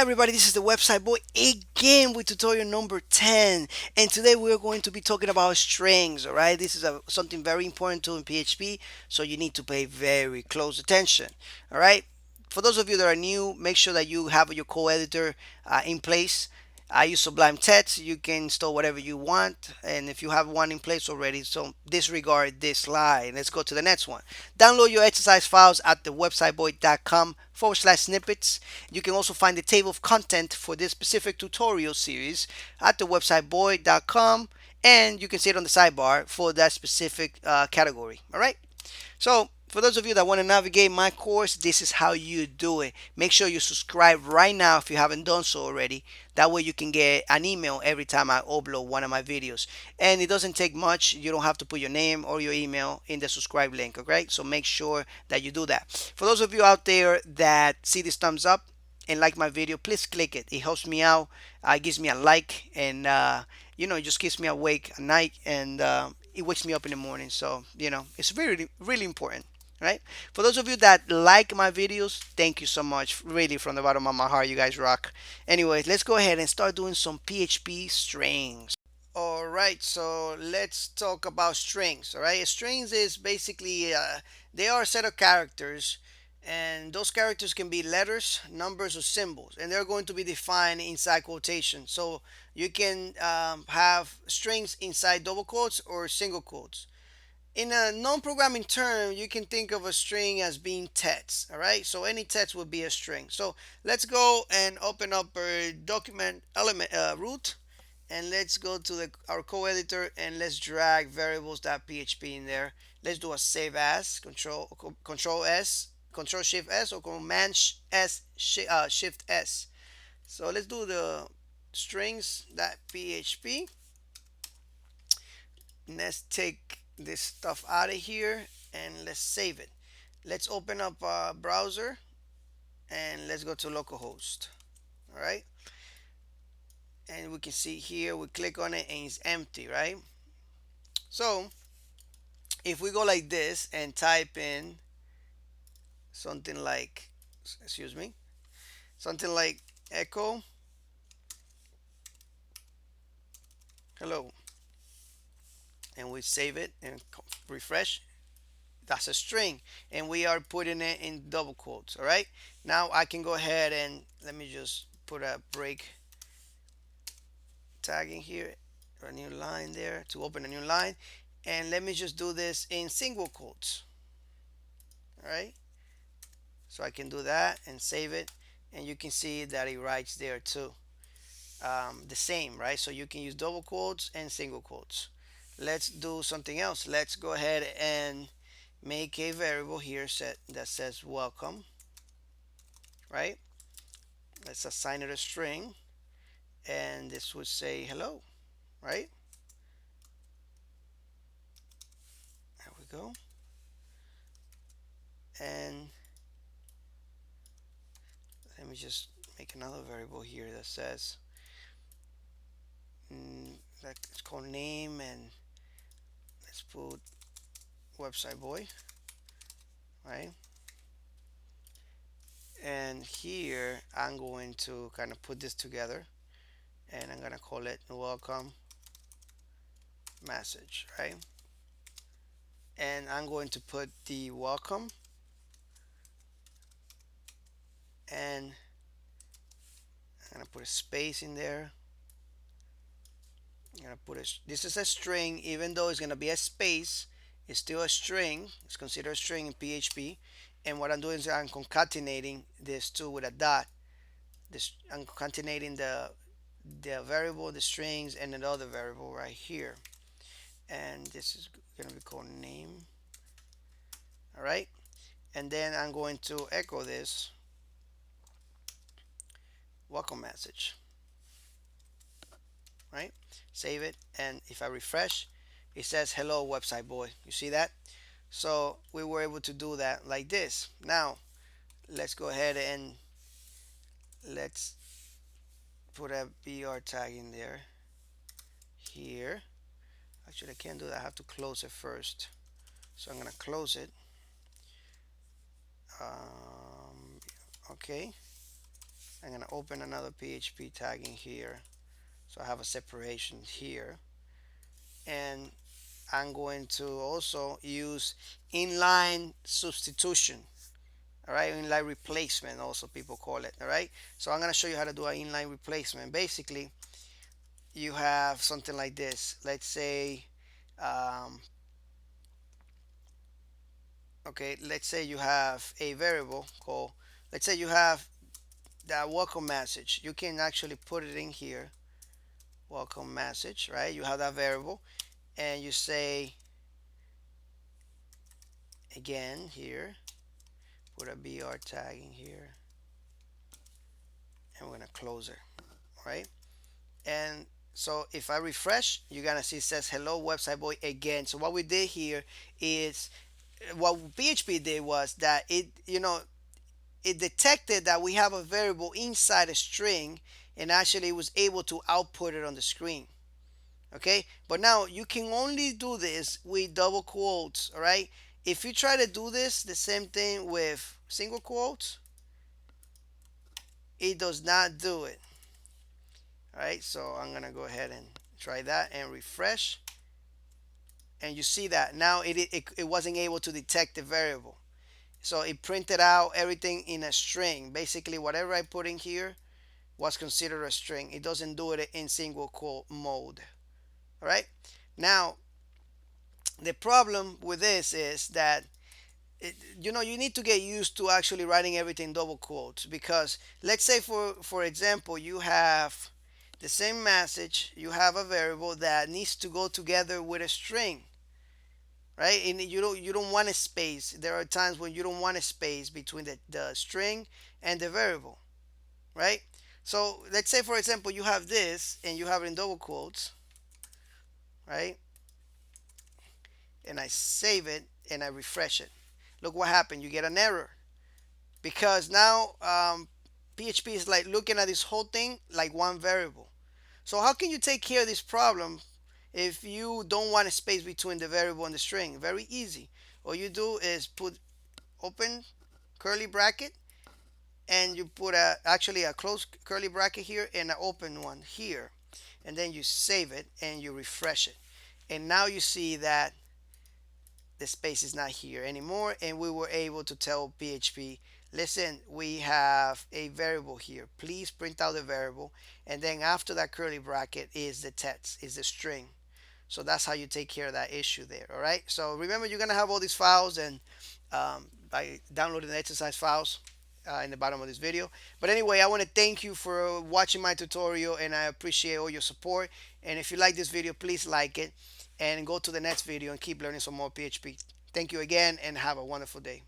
everybody, this is the website boy again with tutorial number 10. And today we're going to be talking about strings. All right, this is something very important to in PHP, so you need to pay very close attention. All right, for those of you that are new, make sure that you have your co-editor in place. I use Sublime Text. You can install whatever you want, and if you have one in place already, so disregard this slide. Let's go to the next one. Download your exercise files at the websiteboy.com/snippets. You can also find the table of content for this specific tutorial series at the websiteboy.com, and you can see it on the sidebar for that specific category. All right. So for those of you that want to navigate my course, this is how you do it. Make sure you subscribe right now if you haven't done so already. That way you can get an email every time I upload one of my videos. And it doesn't take much. You don't have to put your name or your email in the subscribe link, okay? So make sure that you do that. For those of you out there that see this thumbs up and like my video, please click it. It helps me out. It gives me a like, and it just keeps me awake at night, and it wakes me up in the morning. So it's really really important, right? For those of you that like my videos, thank you so much, really, from the bottom of my heart. You guys rock. Anyways, let's go ahead and start doing some PHP strings. All right, so let's talk about strings. All right, strings is basically they are a set of characters, and those characters can be letters, numbers, or symbols, and they're going to be defined inside quotation. So you can have strings inside double quotes or single quotes. In a non-programming term, you can think of a string as being text. All right, so any text would be a string. So let's go and open up a document element root, and let's go to our co-editor, and let's drag variables.php in there. Let's do a save as, control S, control shift S, or command S, shift S. So let's do the strings.php. Let's take this stuff out of here and let's save it. Let's open up a browser and let's go to localhost. All right, and we can see here, we click on it and it's empty, right? So if we go like this and type in something like, excuse me, something like echo hello, and we save it and refresh, that's a string, and we are putting it in double quotes. All right, now I can go ahead and let me just put a break tag in here, a new line there to open a new line, and let me just do this in single quotes. All right, so I can do that and save it, and you can see that it writes there too, the same, right? So you can use double quotes and single quotes. Let's do something else. Let's go ahead and make a variable here set that says welcome, right? Let's assign it a string, and this would say hello, right? There we go. And let me just make another variable here that says that it's called name, and let's put website boy, right? And here I'm going to kind of put this together, and I'm gonna call it welcome message, right? And I'm going to put the welcome, and I'm gonna put a space in there. I'm gonna put this is a string, even though it's gonna be a space, it's still a string. It's considered a string in PHP. And what I'm doing is I'm concatenating this two with a dot. I'm concatenating the variable, the strings, and another variable right here. And this is gonna be called name. All right, and then I'm going to echo this welcome message, right? Save it, and if I refresh, it says hello website boy. You see that? So we were able to do that like this. Now let's go ahead and let's put a br tag in there here. Actually, I can't do that. I have to close it first, so I'm gonna close it. Okay, I'm going to open another PHP tagging here. So I have a separation here. And I'm going to also use inline substitution. All right, inline replacement also people call it. All right, so I'm going to show you how to do an inline replacement. Basically, you have something like this. Let's say, um, okay, let's say you have a variable called, let's say you have that welcome message. You can actually put it in here, welcome message, right? You have that variable, and you say again here, put a br tag in here, and we're gonna close it, right? And so if I refresh, you're gonna see it says hello website boy again. So what we did here is, what PHP did was that it detected that we have a variable inside a string, and actually it was able to output it on the screen. Okay, but now you can only do this with double quotes. All right, if you try to do this the same thing with single quotes, it does not do it. All right, so I'm gonna go ahead and try that and refresh, and you see that now it wasn't able to detect the variable. So it printed out everything in a string. Basically, whatever I put in here was considered a string. It doesn't do it in single quote mode. All right. Now, the problem with this is that you need to get used to actually writing everything double quotes, because let's say for example you have the same message, you have a variable that needs to go together with a string, right? And you don't want a space. There are times when you don't want a space between the string and the variable, right? So let's say for example you have this and you have it in double quotes, right? And I save it and I refresh it. Look what happened. You get an error because now PHP is like looking at this whole thing like one variable. So how can you take care of this problem if you don't want a space between the variable and the string? Very easy. All you do is put open curly bracket, and you put actually a close curly bracket here and an open one here, and then you save it and you refresh it, and now you see that the space is not here anymore, and we were able to tell PHP, listen, we have a variable here, please print out the variable, and then after that curly bracket is the text, is the string. So that's how you take care of that issue there. All right, so remember, you're gonna have all these files, and by downloading the exercise files in the bottom of this video. But anyway, I want to thank you for watching my tutorial, and I appreciate all your support. And if you like this video, please like it and go to the next video and keep learning some more PHP. Thank you again, and have a wonderful day.